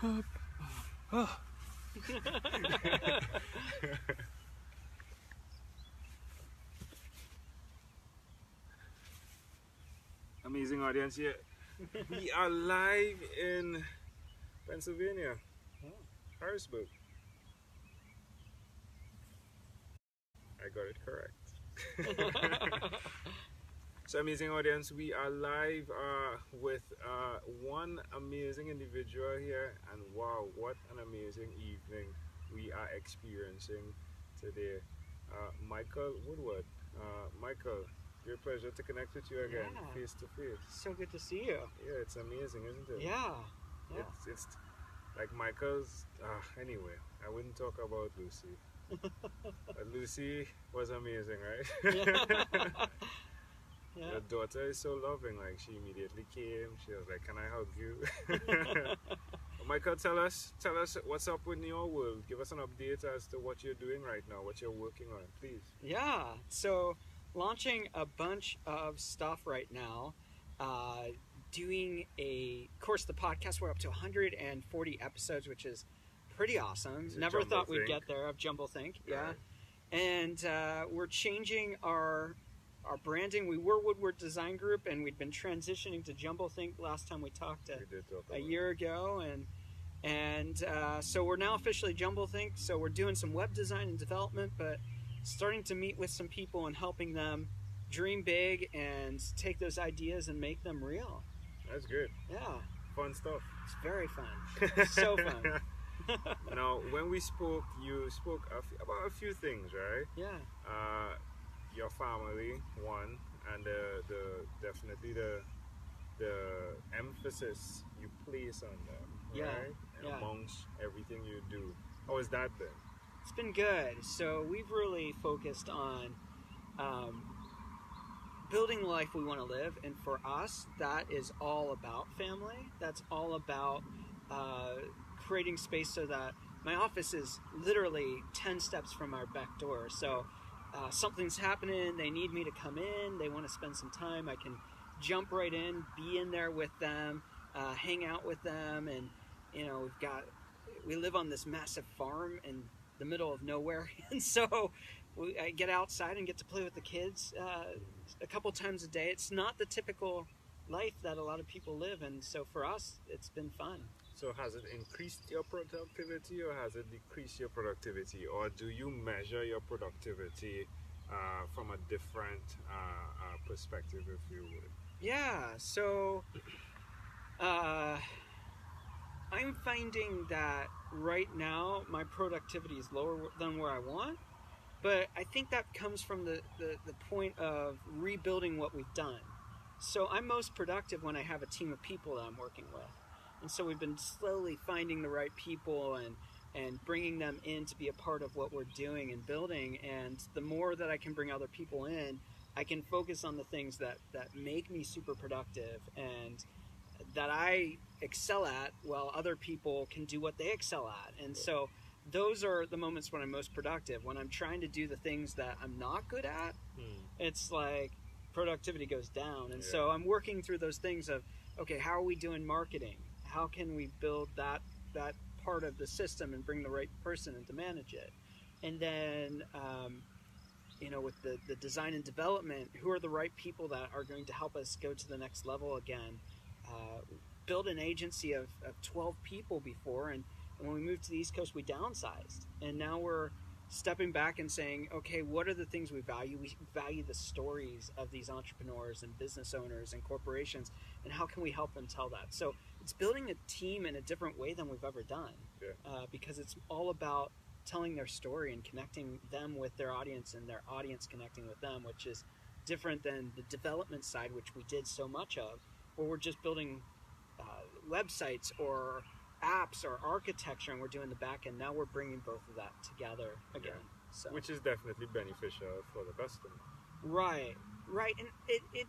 Amazing audience here. We are live in Pennsylvania, Harrisburg. I got it correct. So, amazing audience, we are live with one amazing individual here, and wow, what an amazing evening we are experiencing today. Michael Woodward. Michael, great pleasure to connect with you again, face to face. So good to see you. Yeah, it's amazing, isn't it? Yeah. It's like Michael's. Anyway, I wouldn't talk about Lucy. But Lucy was amazing, right? Yeah. Your daughter is so loving. Like, she immediately came. She was like, "Can I hug you?" Michael, tell us what's up with your world. Give us an update as to what you're doing right now, what you're working on, please. Yeah. So, launching a bunch of stuff right now. Doing of course, the podcast. We're up to 140 episodes, which is pretty awesome. Never thought we'd get there of Jumblethink. Yeah. Right. And we're changing our branding. We were Woodward Design Group, and we'd been transitioning to Jumblethink last time we talked a year ago, and so we're now officially Jumblethink. So we're doing some web design and development, but starting to meet with some people and helping them dream big and take those ideas and make them real. That's good. Yeah. Fun stuff. It's very fun. So fun. Now, when we spoke, you spoke about a few things, right? Yeah. Your family, one, and definitely the emphasis you place on them, right? And amongst everything you do. How has that been? It's been good. So we've really focused on building the life we want to live, and for us, that is all about family. That's all about creating space so that my office is literally 10 steps from our back door. So something's happening, they need me to come in, they want to spend some time, I can jump right in, be in there with them, hang out with them, and we live on this massive farm in the middle of nowhere, and so I get outside and get to play with the kids a couple times a day. It's not the typical life that a lot of people live, and so for us, it's been fun. So has it increased your productivity, or has it decreased your productivity, or do you measure your productivity from a different perspective, if you would? Yeah, so I'm finding that right now my productivity is lower than where I want, but I think that comes from the point of rebuilding what we've done. So I'm most productive when I have a team of people that I'm working with. And so we've been slowly finding the right people and bringing them in to be a part of what we're doing and building. And the more that I can bring other people in, I can focus on the things that make me super productive and that I excel at, while other people can do what they excel at. And so those are the moments when I'm most productive. When I'm trying to do the things that I'm not good at, it's like productivity goes down. And so I'm working through those things of, okay, how are we doing marketing? How can we build that part of the system and bring the right person in to manage it? And then, with the design and development, who are the right people that are going to help us go to the next level again? Build an agency of 12 people before, and when we moved to the East Coast, we downsized. And now we're stepping back and saying, okay, what are the things we value? We value the stories of these entrepreneurs and business owners and corporations, and how can we help them tell that? So it's building a team in a different way than we've ever done, because it's all about telling their story and connecting them with their audience and their audience connecting with them, which is different than the development side, which we did so much of, where we're just building websites or apps or architecture, and we're doing the back end. Now we're bringing both of that together again. So, which is definitely beneficial for the customer. Right. And it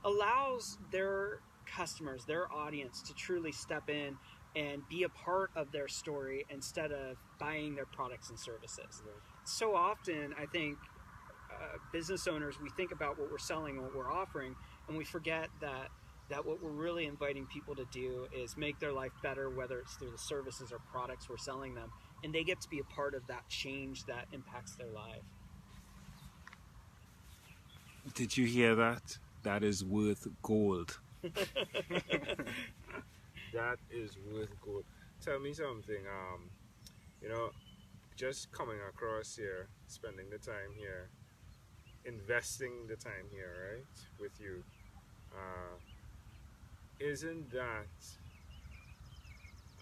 allows their customers, their audience, to truly step in and be a part of their story instead of buying their products and services. Right. So often, I think business owners, we think about what we're selling, what we're offering, and we forget that that what we're really inviting people to do is make their life better, whether it's through the services or products we're selling them, and they get to be a part of that change that impacts their life. Did you hear that? That is worth gold. That is worth gold. Tell me something. You know, just coming across here, spending the time here, investing the time here, right, with you. Isn't that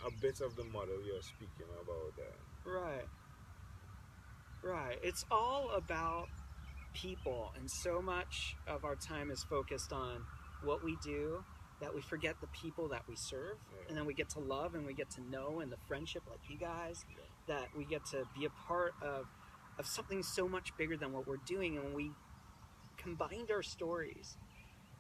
a bit of the model you're speaking about there? Right. Right. It's all about people, and so much of our time is focused on what we do that we forget the people that we serve, and then we get to love and we get to know, and the friendship like you guys, that we get to be a part of something so much bigger than what we're doing. And when we combined our stories,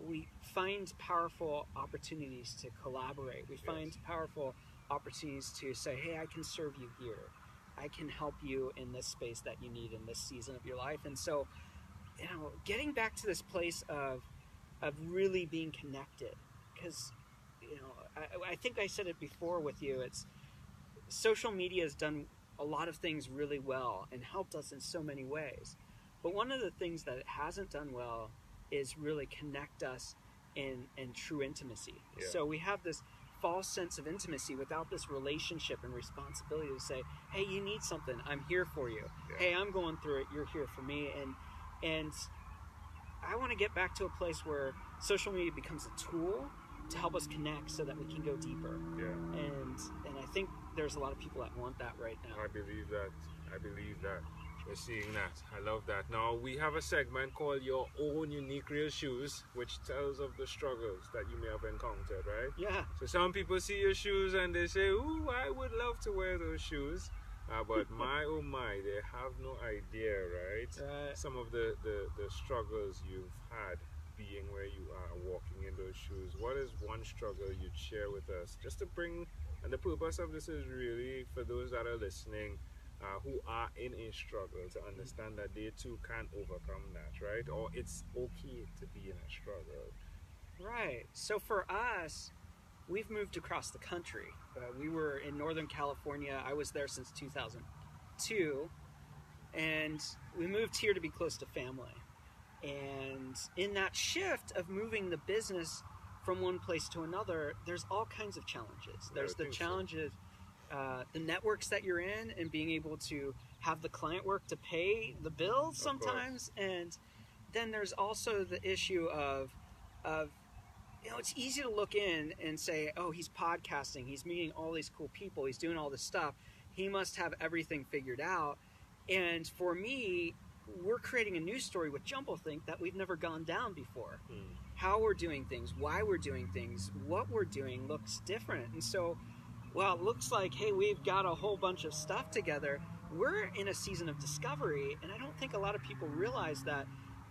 we find powerful opportunities to collaborate. We find powerful opportunities to say, hey, I can serve you here. I can help you in this space that you need in this season of your life. And so, you know, getting back to this place of really being connected, because, you know, I think I said it before with you, it's social media has done a lot of things really well and helped us in so many ways. But one of the things that it hasn't done well is really connect us in true intimacy. Yeah. So we have this false sense of intimacy without this relationship and responsibility to say, hey, you need something, I'm here for you. Yeah. Hey, I'm going through it, you're here for me. And I want to get back to a place where social media becomes a tool to help us connect so that we can go deeper. Yeah. And I think there's a lot of people that want that right now. I believe that. We're seeing that. I love that. Now, we have a segment called Your Own Unique Real Shoes, which tells of the struggles that you may have encountered, right? Yeah. So some people see your shoes and they say, ooh, I would love to wear those shoes. But my, oh my, they have no idea, right? Some of the struggles you've had being where you are, walking in those shoes. What is one struggle you'd share with us? Just to bring, and the purpose of this is really for those that are listening, who are in a struggle, to understand that they too can overcome that, right? Or it's okay to be in a struggle. Right. So for us, we've moved across the country. We were in Northern California. I was there since 2002. And we moved here to be close to family. And in that shift of moving the business from one place to another, there's all kinds of challenges. There's the challenges, the networks that you're in, and being able to have the client work to pay the bills sometimes. And then there's also the issue of you know, it's easy to look in and say, oh, he's podcasting, he's meeting all these cool people, he's doing all this stuff, he must have everything figured out. And for me, we're creating a news story with JumbleThink that we've never gone down before. How we're doing things, why we're doing things, what we're doing looks different. And so, well, it looks like, hey, we've got a whole bunch of stuff together. We're in a season of discovery, and I don't think a lot of people realize that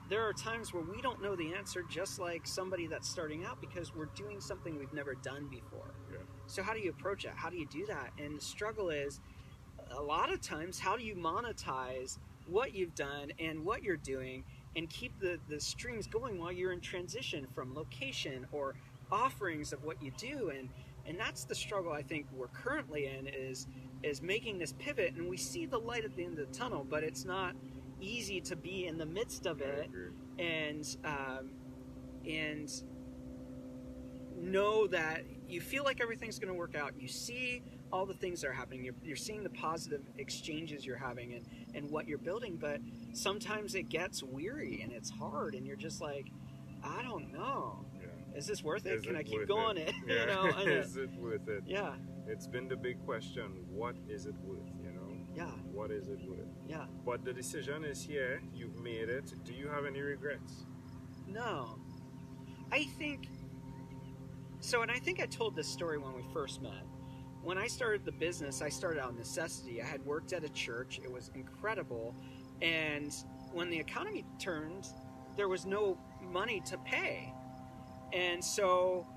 there are times where we don't know the answer, just like somebody that's starting out, because we're doing something we've never done before. Yeah. So how do you approach it? How do you do that? And the struggle is, a lot of times, how do you monetize what you've done and what you're doing and keep the streams going while you're in transition from location or offerings of what you do? And that's the struggle I think we're currently in, is making this pivot. And we see the light at the end of the tunnel, but it's not easy to be in the midst of it and know that you feel like everything's going to work out. You see all the things that are happening. You're seeing the positive exchanges you're having and what you're building, but sometimes it gets weary and it's hard, and you're just like, I don't know. Yeah. Is this worth it? Can I keep going it? Yeah. You know? Is it worth it? Yeah. It's been the big question. What is it worth? Yeah. What is it worth? Yeah. But the decision is here. You've made it. Do you have any regrets? No. I think so, and I think I told this story when we first met. When I started the business, I started out of necessity. I had worked at a church. It was incredible. And when the economy turned, there was no money to pay. And so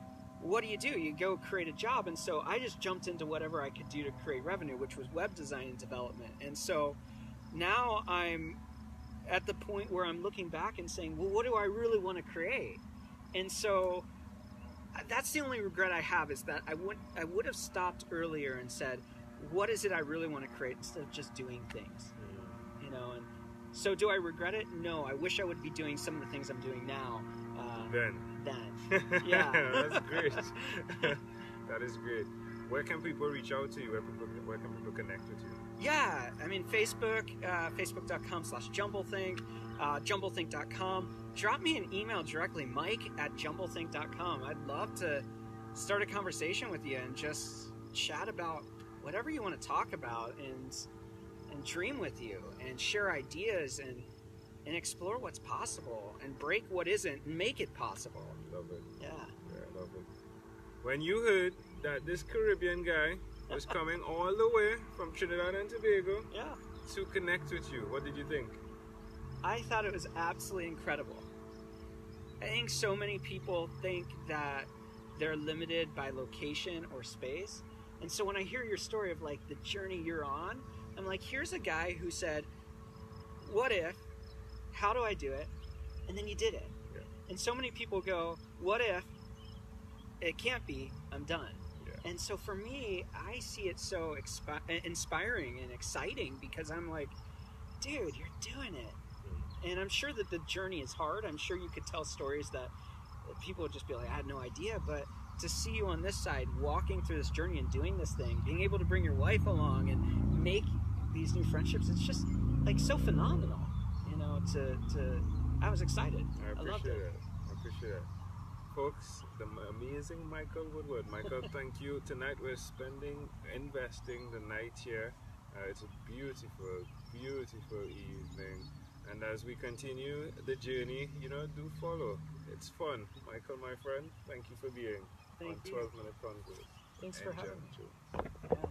what do? You go create a job. And so I just jumped into whatever I could do to create revenue, which was web design and development. And so now I'm at the point where I'm looking back and saying, well, what do I really want to create? And so that's the only regret I have, is that I would have stopped earlier and said, what is it I really want to create, instead of just doing things, you know. And so, do I regret it? No. I wish I would be doing some of the things I'm doing now. Then, yeah. That's great. That is great. Where can people reach out to you? Where can people connect with you? Yeah, I mean, Facebook, facebook.com/jumblethink, jumblethink.com. Drop me an email directly, mike@jumblethink.com. I'd love to start a conversation with you and just chat about whatever you want to talk about, and dream with you, and share ideas, and explore what's possible, and break what isn't, and make it possible. Love it. Yeah. Yeah, I love it. When you heard that this Caribbean guy was coming all the way from Trinidad and Tobago to connect with you, what did you think? I thought it was absolutely incredible. I think so many people think that they're limited by location or space. And so when I hear your story of like the journey you're on, I'm like, here's a guy who said, what if, how do I do it? And then you did it. Yeah. And so many people go, what if, it can't be, I'm done. Yeah. And so for me, I see it so inspiring and exciting, because I'm like, dude, you're doing it. And I'm sure that the journey is hard. I'm sure you could tell stories that people would just be like, I had no idea. But to see you on this side, walking through this journey and doing this thing, being able to bring your wife along and make these new friendships, it's just like so phenomenal. You know, I was excited. I loved it. I appreciate it. Folks, the amazing Michael Woodward. Michael, thank you. Tonight we're investing the night here. It's a beautiful, beautiful evening. And as we continue the journey, do follow. It's fun. Michael, my friend, thank you for being on 12 Minute Convo. Thanks for having me. Yeah.